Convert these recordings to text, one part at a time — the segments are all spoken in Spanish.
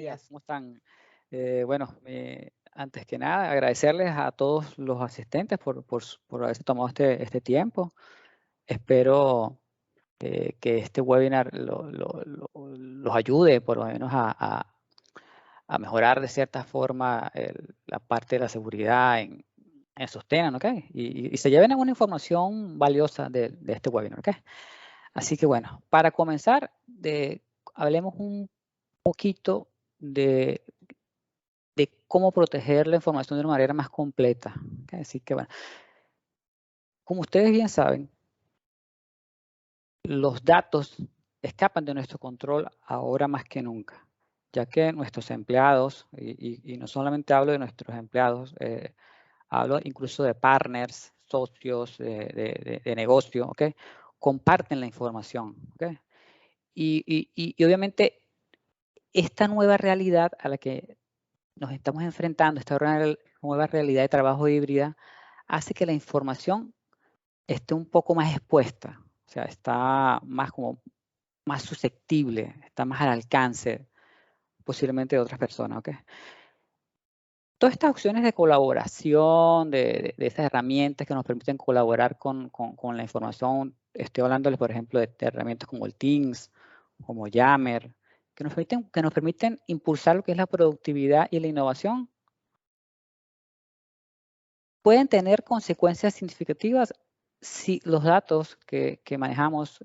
días. ¿Cómo están? Bueno, antes que nada, agradecerles a todos los asistentes por haberse tomado este tiempo. Espero que este webinar los ayude por lo menos a mejorar de cierta forma la parte de la seguridad en sus temas, ¿ok? Y se lleven alguna información valiosa de este webinar, ¿ok? Así que bueno, para comenzar, hablemos un poquito de cómo proteger la información de una manera más completa. ¿Okay? Así que bueno, como ustedes bien saben, los datos escapan de nuestro control ahora más que nunca, ya que nuestros empleados, y no solamente hablo de nuestros empleados, hablo incluso de partners, socios de negocio, ¿okay? Comparten la información. ¿Okay? Y obviamente esta nueva realidad a la que nos estamos enfrentando, esta nueva realidad de trabajo híbrida, hace que la información esté un poco más expuesta, o sea, está más susceptible, está más al alcance posiblemente de otras personas, ¿ok? Todas estas opciones de colaboración, de esas herramientas que nos permiten colaborar con la información, estoy hablándoles, por ejemplo, de herramientas como el Teams, como Yammer, que nos permiten impulsar lo que es la productividad y la innovación, pueden tener consecuencias significativas si los datos que manejamos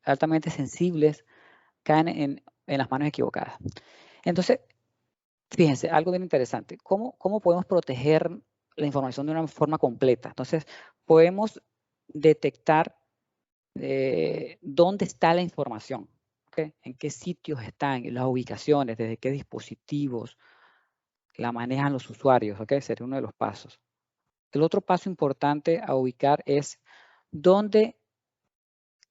altamente sensibles caen en las manos equivocadas. Entonces, fíjense, algo bien interesante. ¿Cómo podemos proteger la información de una forma completa? Entonces, podemos detectar dónde está la información, ¿okay? En qué sitios están, las ubicaciones, desde qué dispositivos la manejan los usuarios, ¿okay? Sería uno de los pasos. El otro paso importante a ubicar es dónde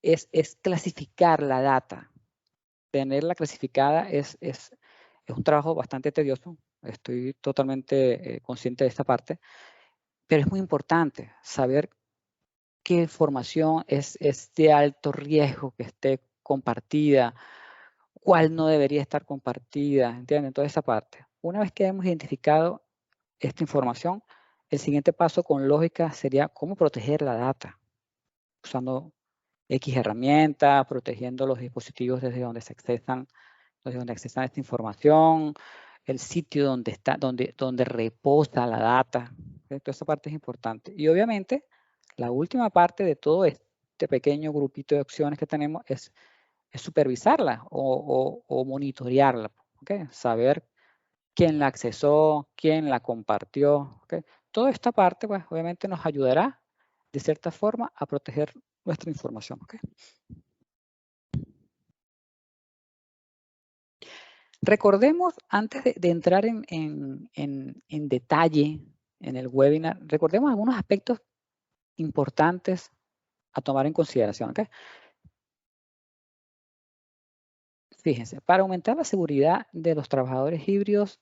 es clasificar la data. Tenerla clasificada es un trabajo bastante tedioso. Estoy totalmente consciente de esta parte, pero es muy importante saber qué información es de alto riesgo que esté compartida, cuál no debería estar compartida, ¿entienden? Toda esa parte. Una vez que hemos identificado esta información, el siguiente paso con lógica sería cómo proteger la data, usando X herramientas, protegiendo los dispositivos desde donde accesan esta información, el sitio donde reposa la data. Toda esa parte es importante. Y obviamente, la última parte de todo este pequeño grupito de opciones que tenemos es supervisarla o monitorearla. ¿Okay? Saber quién la accesó, quién la compartió. ¿Okay? Toda esta parte, pues, obviamente nos ayudará de cierta forma a proteger nuestra información. ¿Okay? Recordemos, antes de entrar en detalle en el webinar, recordemos algunos aspectos importantes a tomar en consideración. ¿Okay? Fíjense, para aumentar la seguridad de los trabajadores híbridos,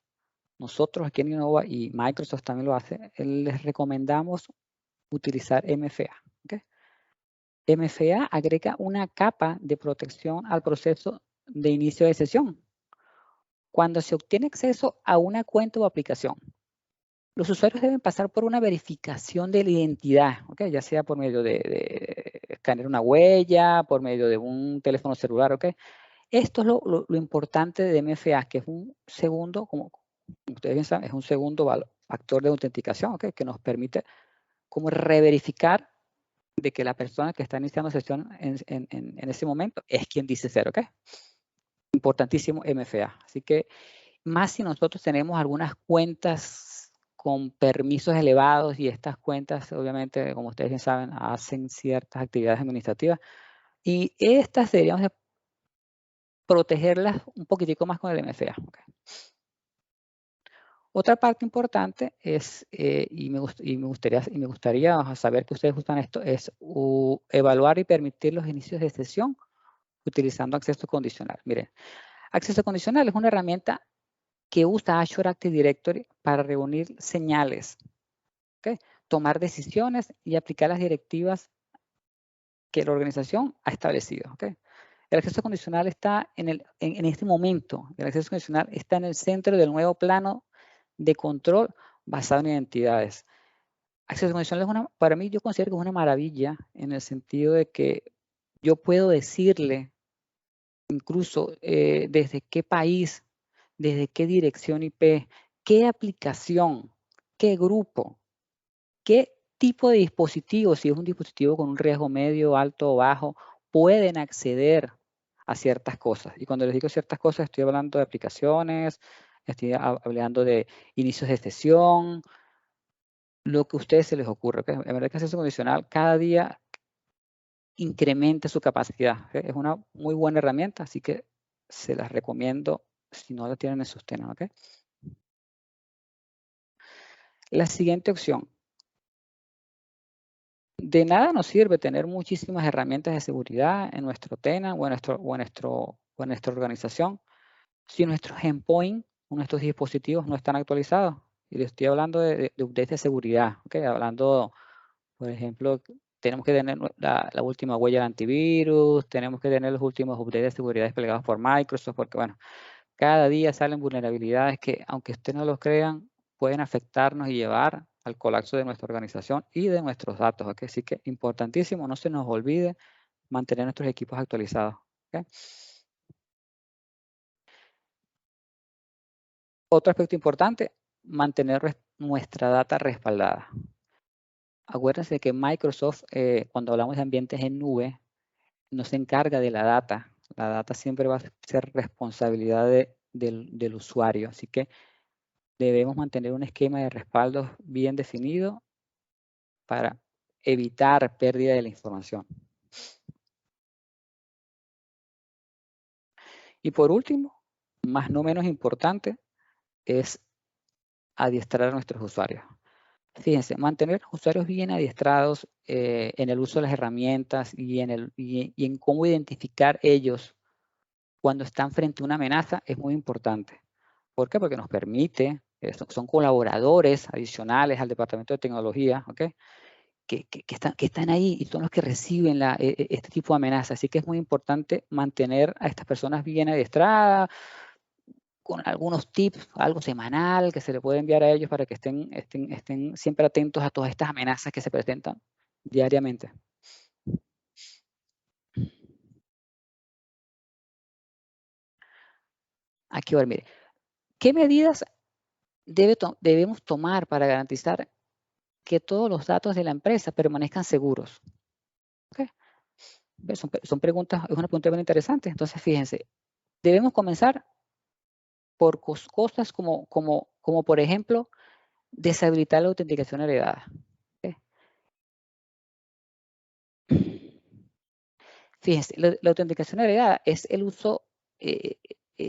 nosotros aquí en Innova y Microsoft también lo hace, les recomendamos utilizar MFA. ¿Okay? MFA agrega una capa de protección al proceso de inicio de sesión. Cuando se obtiene acceso a una cuenta o aplicación, los usuarios deben pasar por una verificación de la identidad, ¿okay? Ya sea por medio de escanear una huella, por medio de un teléfono celular. ¿Okay? Esto es lo importante de MFA, que es un segundo, como ustedes bien saben, es un segundo factor de autenticación, ¿okay? Que nos permite como reverificar de que la persona que está iniciando sesión en ese momento es quien dice ser. ¿Okay? Importantísimo MFA. Así que más si nosotros tenemos algunas cuentas con permisos elevados y estas cuentas, obviamente, como ustedes bien saben, hacen ciertas actividades administrativas y estas deberíamos de protegerlas un poquitico más con el MFA. Okay. Otra parte importante es, y me gustaría saber que ustedes usan esto, es evaluar y permitir los inicios de sesión utilizando acceso condicional. Miren, acceso condicional es una herramienta que usa Azure Active Directory para reunir señales, ¿okay? Tomar decisiones y aplicar las directivas que la organización ha establecido. ¿Okay? El acceso condicional está en este momento, el acceso condicional está en el centro del nuevo plano de control basado en identidades. Acceso condicional es para mí yo considero que es una maravilla en el sentido de que yo puedo decirle incluso desde qué país, desde qué dirección IP, qué aplicación, qué grupo, qué tipo de dispositivo, si es un dispositivo con un riesgo medio, alto o bajo, pueden acceder a ciertas cosas. Y cuando les digo ciertas cosas, estoy hablando de aplicaciones, estoy hablando de inicios de sesión, lo que a ustedes se les ocurre. ¿Okay? En verdad que acceso condicional cada día incrementa su capacidad. ¿Okay? Es una muy buena herramienta, así que se las recomiendo si no la tienen en sus temas. ¿Okay? La siguiente opción. De nada nos sirve tener muchísimas herramientas de seguridad en nuestro TENA o en nuestra organización si nuestros endpoints o nuestros dispositivos no están actualizados. Y les estoy hablando de updates de seguridad. ¿Okay? Hablando, por ejemplo, tenemos que tener la última huella de antivirus, tenemos que tener los últimos updates de seguridad desplegados por Microsoft, porque bueno, cada día salen vulnerabilidades que, aunque ustedes no lo crean, pueden afectarnos y llevar al colapso de nuestra organización y de nuestros datos. ¿Okay? Así que importantísimo, no se nos olvide mantener nuestros equipos actualizados. ¿Okay? Otro aspecto importante, mantener nuestra data respaldada. Acuérdense que Microsoft, cuando hablamos de ambientes en nube, no se encarga de la data. La data siempre va a ser responsabilidad del usuario. Así que debemos mantener un esquema de respaldos bien definido para evitar pérdida de la información. Y por último, más no menos importante, es adiestrar a nuestros usuarios. Fíjense, mantener los usuarios bien adiestrados en el uso de las herramientas y en cómo identificar ellos cuando están frente a una amenaza es muy importante. ¿Por qué? Porque nos permite, son colaboradores adicionales al departamento de tecnología, ¿ok? Que están ahí y son los que reciben este tipo de amenazas. Así que es muy importante mantener a estas personas bien adiestradas, con algunos tips, algo semanal que se le puede enviar a ellos para que estén siempre atentos a todas estas amenazas que se presentan diariamente. Aquí va, mire, ¿qué medidas debemos tomar para garantizar que todos los datos de la empresa permanezcan seguros? ¿Okay? Son preguntas, es una pregunta bien interesante. Entonces, fíjense, debemos comenzar por cosas como por ejemplo, deshabilitar la autenticación heredada. ¿Okay? Fíjense, la autenticación heredada es el uso,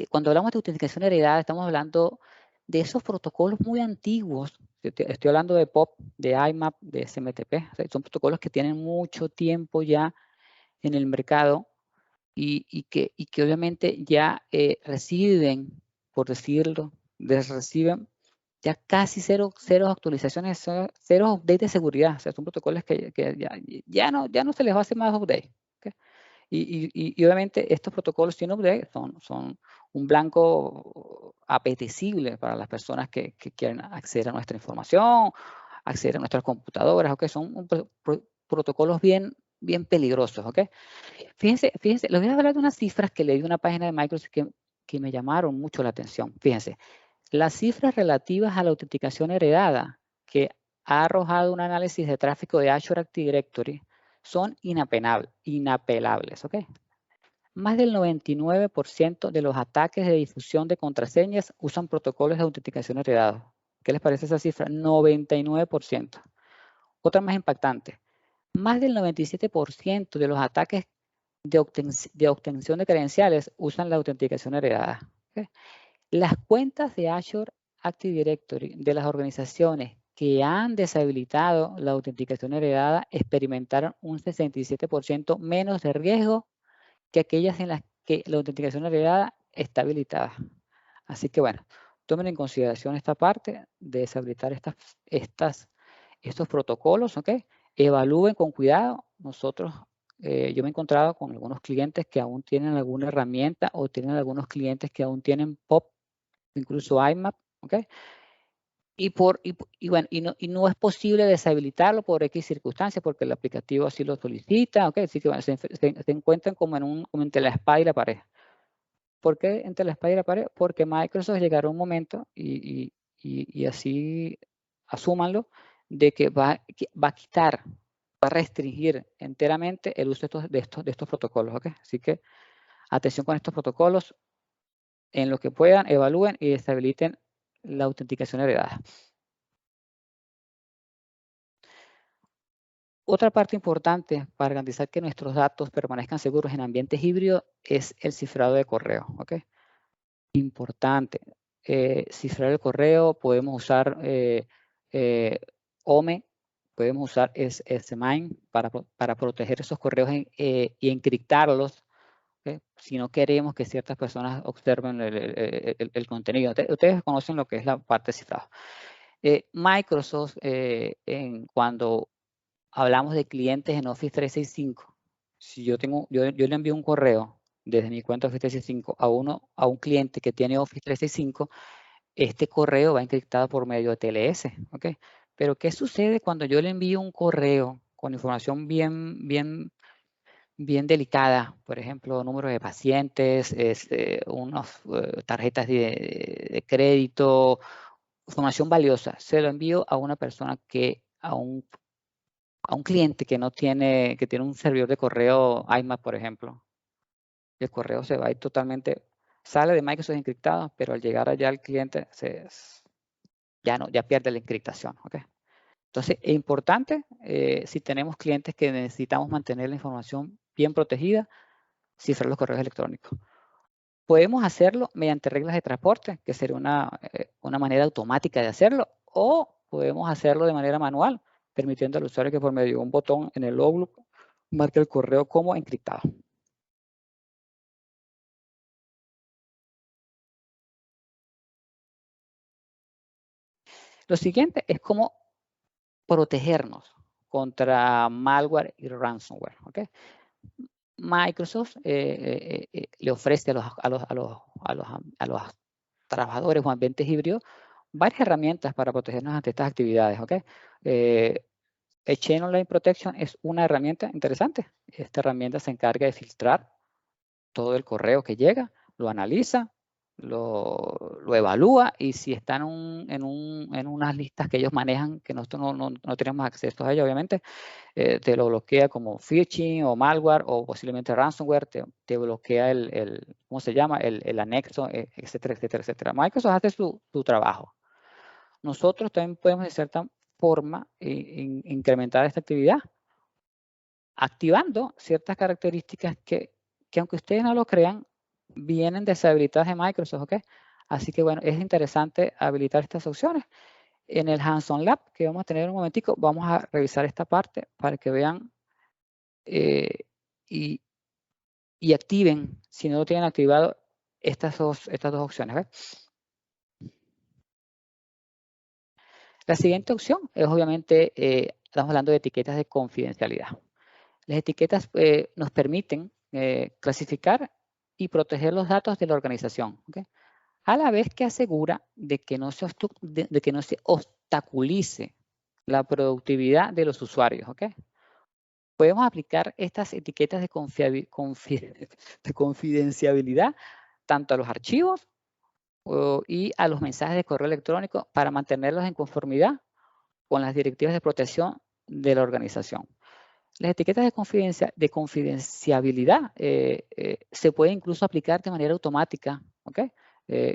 cuando hablamos de autenticación heredada, estamos hablando de esos protocolos muy antiguos. Estoy hablando de POP, de IMAP, de SMTP. O sea, son protocolos que tienen mucho tiempo ya en el mercado y que obviamente ya reciben, por decirlo, reciben ya casi cero actualizaciones, cero update de seguridad. O sea, son protocolos que ya no se les va a hacer más update. ¿Okay? Y obviamente estos protocolos sin update son un blanco apetecible para las personas que quieren acceder a nuestra información, acceder a nuestras computadoras, ¿okay? Son protocolos bien peligrosos, ¿ok? Fíjense, les voy a hablar de unas cifras que leí en una página de Microsoft que me llamaron mucho la atención. Fíjense, las cifras relativas a la autenticación heredada que ha arrojado un análisis de tráfico de Azure Active Directory son inapelables, ¿ok? Más del 99% de los ataques de difusión de contraseñas usan protocolos de autenticación heredados. ¿Qué les parece esa cifra? 99%. Otra más impactante. Más del 97% de los ataques de obtención de credenciales usan la autenticación heredada. ¿Okay? Las cuentas de Azure Active Directory de las organizaciones que han deshabilitado la autenticación heredada experimentaron un 67% menos de riesgo que aquellas en las que la autenticación heredada está habilitada. Así que bueno, tomen en consideración esta parte de deshabilitar estos protocolos, ¿ok? Evalúen con cuidado. Nosotros yo me he encontrado con algunos clientes que aún tienen alguna herramienta o tienen algunos clientes que aún tienen POP, incluso IMAP, ¿ok? Bueno, y no es posible deshabilitarlo por X circunstancias, porque el aplicativo así lo solicita, ¿ok? Así que bueno, se encuentran como entre la espada y la pared. ¿Por qué entre la espada y la pared? Porque Microsoft llegará un momento, y así asúmanlo, de que va a quitar, va a restringir enteramente el uso de estos protocolos, ¿ok? Así que atención con estos protocolos, en lo que puedan, evalúen y deshabiliten la autenticación heredada. Otra parte importante para garantizar que nuestros datos permanezcan seguros en ambientes híbridos es el cifrado de correo, ¿ok? Importante. Cifrar el correo, podemos usar OME, podemos usar SMIME para proteger esos correos y encriptarlos, ¿ok? Si no queremos que ciertas personas observen el contenido. Ustedes conocen lo que es la parte cifrada. Microsoft, cuando hablamos de clientes en Office 365, si yo le envío un correo desde mi cuenta Office 365 a un cliente que tiene Office 365, este correo va encriptado por medio de TLS, ¿ok? Pero ¿qué sucede cuando yo le envío un correo con información bien delicada? Por ejemplo, número de pacientes, unas tarjetas de crédito, información valiosa. Se lo envío a una persona a un cliente que tiene un servidor de correo IMAP, por ejemplo. El correo se va a ir totalmente, sale de Microsoft encriptado, pero al llegar allá al cliente ya pierde la encriptación, ¿ok? Entonces, es importante, si tenemos clientes que necesitamos mantener la información bien protegida, cifrar los correos electrónicos. Podemos hacerlo mediante reglas de transporte, que sería una manera automática de hacerlo, o podemos hacerlo de manera manual, permitiendo al usuario que por medio de un botón en el Outlook marque el correo como encriptado. Lo siguiente es cómo protegernos contra malware y ransomware, ¿ok? Microsoft le ofrece a los trabajadores o ambientes híbridos varias herramientas para protegernos ante estas actividades, ¿ok? Chain Online Protection es una herramienta interesante. Esta herramienta se encarga de filtrar todo el correo que llega, lo analiza, lo evalúa, y si están en unas listas que ellos manejan, que nosotros no tenemos acceso a ello, obviamente, te lo bloquea como phishing o malware o posiblemente ransomware, te bloquea ¿cómo se llama? El anexo, etcétera, etcétera, etcétera. Microsoft hace su trabajo. Nosotros también podemos de cierta forma incrementar esta actividad activando ciertas características que aunque ustedes no lo crean, vienen deshabilitadas de Microsoft, ¿ok? Así que bueno, es interesante habilitar estas opciones. En el Hands-on Lab, que vamos a tener en un momentico, vamos a revisar esta parte para que vean y activen, si no lo tienen activado, estas dos opciones, ¿ok? La siguiente opción es obviamente, estamos hablando de etiquetas de confidencialidad. Las etiquetas nos permiten clasificar y proteger los datos de la organización, ¿okay? A la vez que asegura de que no se obstaculice la productividad de los usuarios, ¿ok? Podemos aplicar estas etiquetas de confidencialidad tanto a los archivos y a los mensajes de correo electrónico para mantenerlos en conformidad con las directivas de protección de la organización. Las etiquetas de confidencialidad se pueden incluso aplicar de manera automática, ¿ok?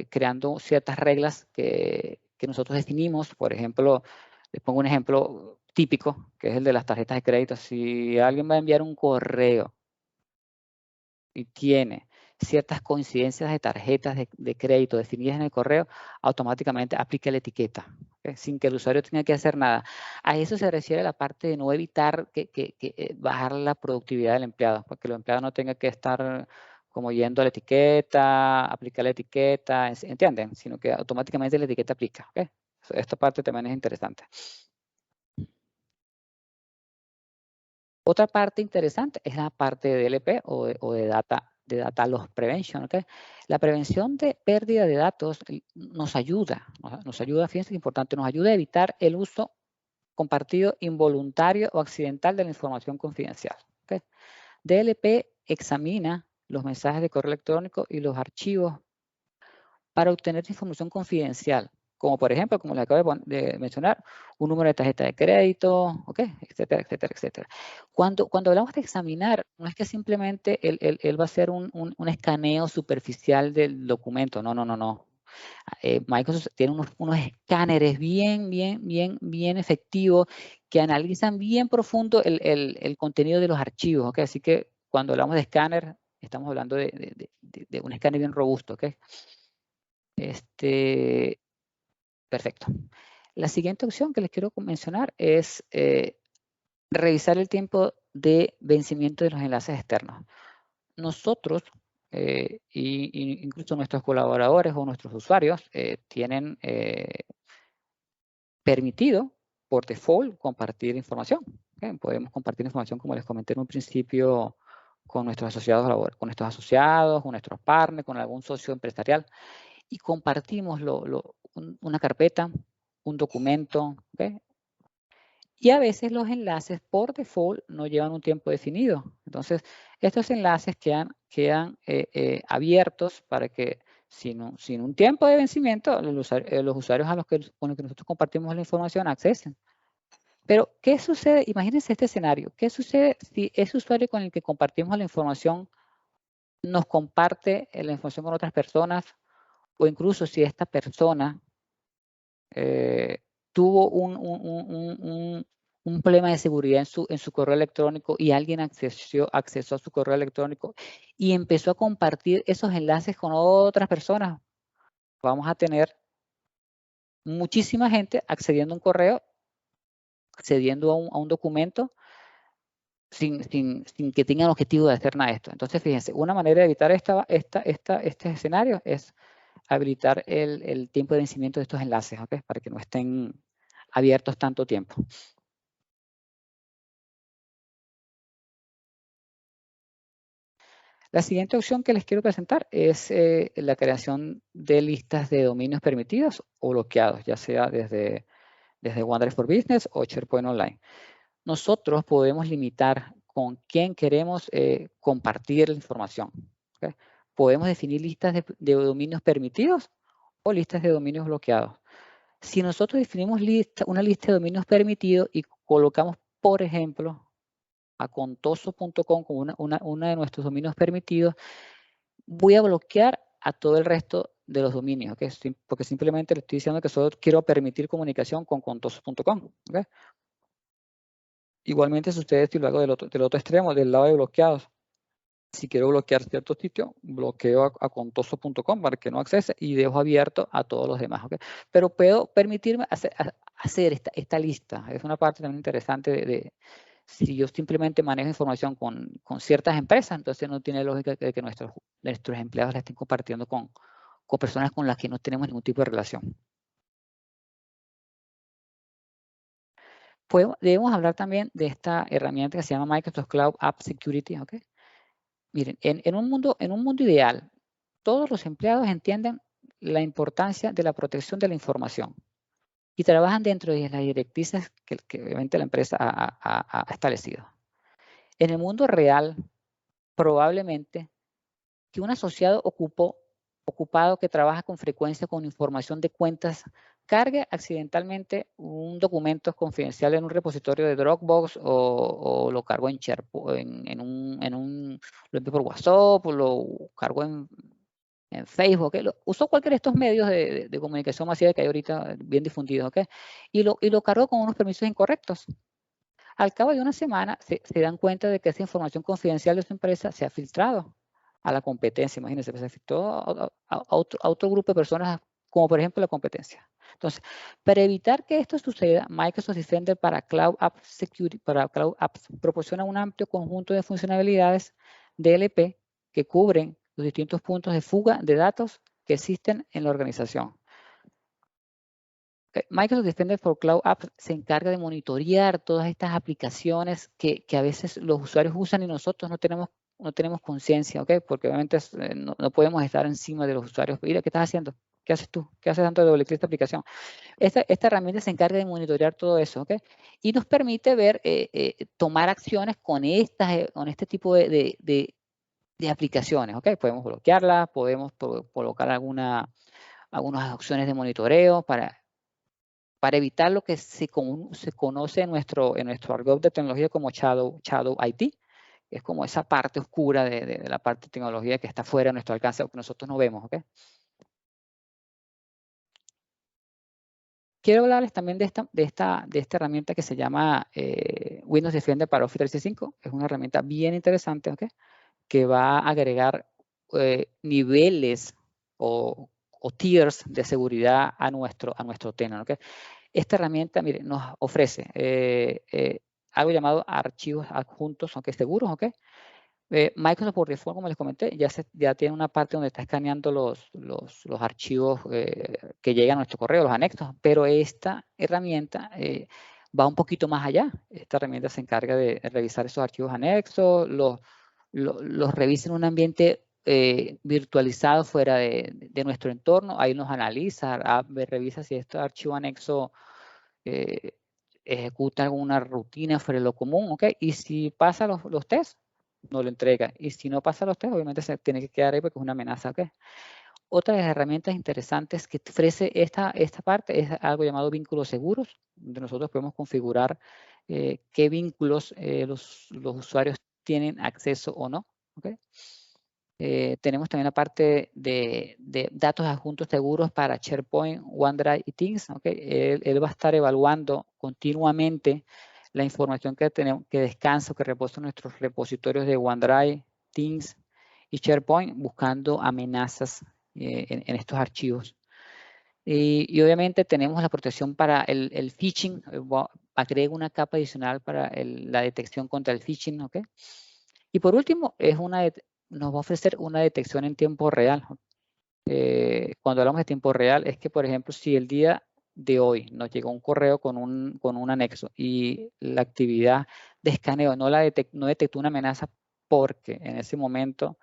Creando ciertas reglas que nosotros definimos. Por ejemplo, les pongo un ejemplo típico, que es el de las tarjetas de crédito. Si alguien va a enviar un correo y tiene ciertas coincidencias de tarjetas de crédito definidas en el correo, automáticamente aplica la etiqueta, ¿okay? Sin que el usuario tenga que hacer nada. A eso se refiere la parte de no evitar bajar la productividad del empleado, porque el empleado no tenga que estar como yendo a la etiqueta, aplicar la etiqueta, ¿entienden? Sino que automáticamente la etiqueta aplica, ¿okay? Esta parte también es interesante. Otra parte interesante es la parte de DLP o de data loss prevention. ¿Okay? La prevención de pérdida de datos nos ayuda, fíjense que importante, nos ayuda a evitar el uso compartido involuntario o accidental de la información confidencial. ¿Okay? DLP examina los mensajes de correo electrónico y los archivos para obtener información confidencial, como por ejemplo, como les acabo de mencionar, un número de tarjeta de crédito, ¿okay? Etcétera, etcétera, etcétera. Cuando hablamos de examinar, no es que simplemente él va a hacer un escaneo superficial del documento, no. Microsoft tiene unos escáneres bien efectivos que analizan bien profundo el contenido de los archivos, ¿okay? Así que cuando hablamos de escáner, estamos hablando de un escáner bien robusto, ¿ok? Perfecto. La siguiente opción que les quiero mencionar es revisar el tiempo de vencimiento de los enlaces externos. Nosotros, incluso nuestros colaboradores o nuestros usuarios, tienen permitido por default compartir información. ¿Okay? Podemos compartir información, como les comenté en un principio, con nuestros asociados, con nuestros partners, con algún socio empresarial, y compartimos una carpeta, un documento, ¿okay? Y a veces los enlaces por default no llevan un tiempo definido. Entonces, estos enlaces quedan abiertos para que sin un tiempo de vencimiento, los usuarios con los que nosotros compartimos la información accesen. Pero, ¿qué sucede? Imagínense este escenario. ¿Qué sucede si ese usuario con el que compartimos la información nos comparte la información con otras personas, o incluso si esta persona tuvo un problema de seguridad en su correo electrónico y alguien accesó a su correo electrónico y empezó a compartir esos enlaces con otras personas? Vamos a tener muchísima gente accediendo a un correo, accediendo a un documento sin que tengan el objetivo de hacer nada de esto. Entonces, fíjense, una manera de evitar este escenario es habilitar el tiempo de vencimiento de estos enlaces, ¿okay? Para que no estén abiertos tanto tiempo. La siguiente opción que les quiero presentar es la creación de listas de dominios permitidos o bloqueados, ya sea desde OneDrive for Business o SharePoint Online. Nosotros podemos limitar con quién queremos compartir la información. ¿Okay? Podemos definir listas de dominios permitidos o listas de dominios bloqueados. Si nosotros definimos una lista de dominios permitidos y colocamos, por ejemplo, a contoso.com como una de nuestros dominios permitidos, voy a bloquear a todo el resto de los dominios, ¿okay? Porque simplemente le estoy diciendo que solo quiero permitir comunicación con contoso.com. ¿Okay? Igualmente sucede si lo hago del otro extremo, del lado de bloqueados. Si quiero bloquear cierto sitio, bloqueo a contoso.com para que no accese y dejo abierto a todos los demás. ¿Okay? Pero puedo permitirme hacer esta lista. Es una parte también interesante si yo simplemente manejo información con ciertas empresas, entonces no tiene lógica que nuestros empleados la estén compartiendo con personas con las que no tenemos ningún tipo de relación. Debemos hablar también de esta herramienta que se llama Microsoft Cloud App Security. ¿Okay? Miren, en un mundo ideal, todos los empleados entienden la importancia de la protección de la información y trabajan dentro de las directrices que obviamente la empresa ha establecido. En el mundo real, probablemente que un asociado ocupado que trabaja con frecuencia con información de cuentas cargue accidentalmente un documento confidencial en un repositorio de Dropbox o lo cargo en SharePoint, lo envío por WhatsApp, o lo cargo en Facebook, ¿okay? Uso cualquiera de estos medios de comunicación masiva que hay ahorita bien difundidos, ¿okay? Y lo cargo con unos permisos incorrectos. Al cabo de una semana se dan cuenta de que esa información confidencial de su empresa se ha filtrado a la competencia. Imagínense, se filtró a otro grupo de personas, como por ejemplo la competencia. Entonces, para evitar que esto suceda, Microsoft Defender para Cloud App Security, para Cloud Apps, proporciona un amplio conjunto de funcionalidades DLP que cubren los distintos puntos de fuga de datos que existen en la organización. Microsoft Defender for Cloud Apps se encarga de monitorear todas estas aplicaciones que a veces los usuarios usan y nosotros no tenemos conciencia, ¿ok? Porque obviamente no podemos estar encima de los usuarios. Mira, ¿qué estás haciendo? ¿Qué haces tú? ¿Qué haces tanto de doble clic esta aplicación? Esta herramienta se encarga de monitorear todo eso, ¿ok? Y nos permite ver, tomar acciones con este tipo de aplicaciones, ¿ok? Podemos bloquearlas, podemos colocar algunas opciones de monitoreo para evitar lo que se conoce en nuestro argot de tecnología como Shadow IT, que es como esa parte oscura de la parte de tecnología que está fuera de nuestro alcance o que nosotros no vemos, ¿ok? Quiero hablarles también de esta herramienta que se llama Windows Defender para Office 365. Es una herramienta bien interesante, ¿ok? Que va a agregar niveles o tiers de seguridad a nuestro tenant, ¿ok? Esta herramienta, mire, nos ofrece algo llamado archivos adjuntos, aunque seguros, ¿ok? Microsoft por default, como les comenté, ya tiene una parte donde está escaneando los archivos que llegan a nuestro correo, los anexos, pero esta herramienta va un poquito más allá. Esta herramienta se encarga de revisar esos archivos anexos, los revisa en un ambiente virtualizado fuera de nuestro entorno, ahí nos analiza, revisa si este archivo anexo ejecuta alguna rutina fuera de lo común, ¿ok? Y si pasa los tests, no lo entrega. Y si no pasa los test, obviamente se tiene que quedar ahí porque es una amenaza, ¿ok? Otra de las herramientas interesantes que ofrece esta parte es algo llamado vínculos seguros, donde nosotros podemos configurar qué vínculos los usuarios tienen acceso o no, ¿ok? Tenemos también la parte de datos adjuntos seguros para SharePoint, OneDrive y Teams. ¿Okay? Él va a estar evaluando continuamente la información que descansa o que reposa en nuestros repositorios de OneDrive, Teams y SharePoint, buscando amenazas en estos archivos. Y obviamente tenemos la protección para el phishing. Agrego una capa adicional para la detección contra el phishing. ¿Okay? Y por último, nos va a ofrecer una detección en tiempo real. Cuando hablamos de tiempo real, es que, por ejemplo, si el día de hoy nos llegó un correo con un anexo y la actividad de escaneo no detectó una amenaza porque en ese momento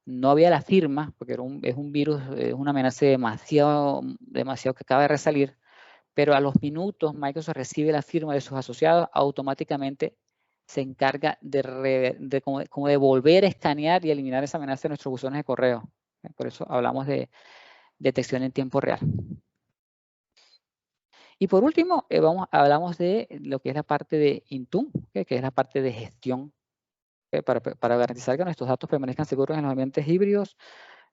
no había la firma, porque es un virus, es una amenaza demasiado que acaba de resalir, pero a los minutos Microsoft recibe la firma de sus asociados, automáticamente se encarga como de volver a escanear y eliminar esa amenaza de nuestros buzones de correo. Por eso hablamos de detección en tiempo real. Y por último, hablamos de lo que es la parte de Intune, que es la parte de gestión, para garantizar que nuestros datos permanezcan seguros en los ambientes híbridos.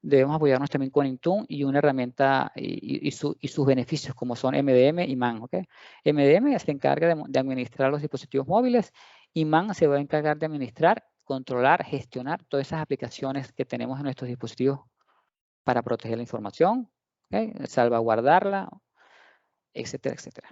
Debemos apoyarnos también con Intune y una herramienta y sus beneficios como son MDM y MAN. ¿Okay? MDM se encarga de administrar los dispositivos móviles y MAN se va a encargar de administrar, controlar, gestionar todas esas aplicaciones que tenemos en nuestros dispositivos para proteger la información, ¿okay? Salvaguardarla, etcétera, etcétera.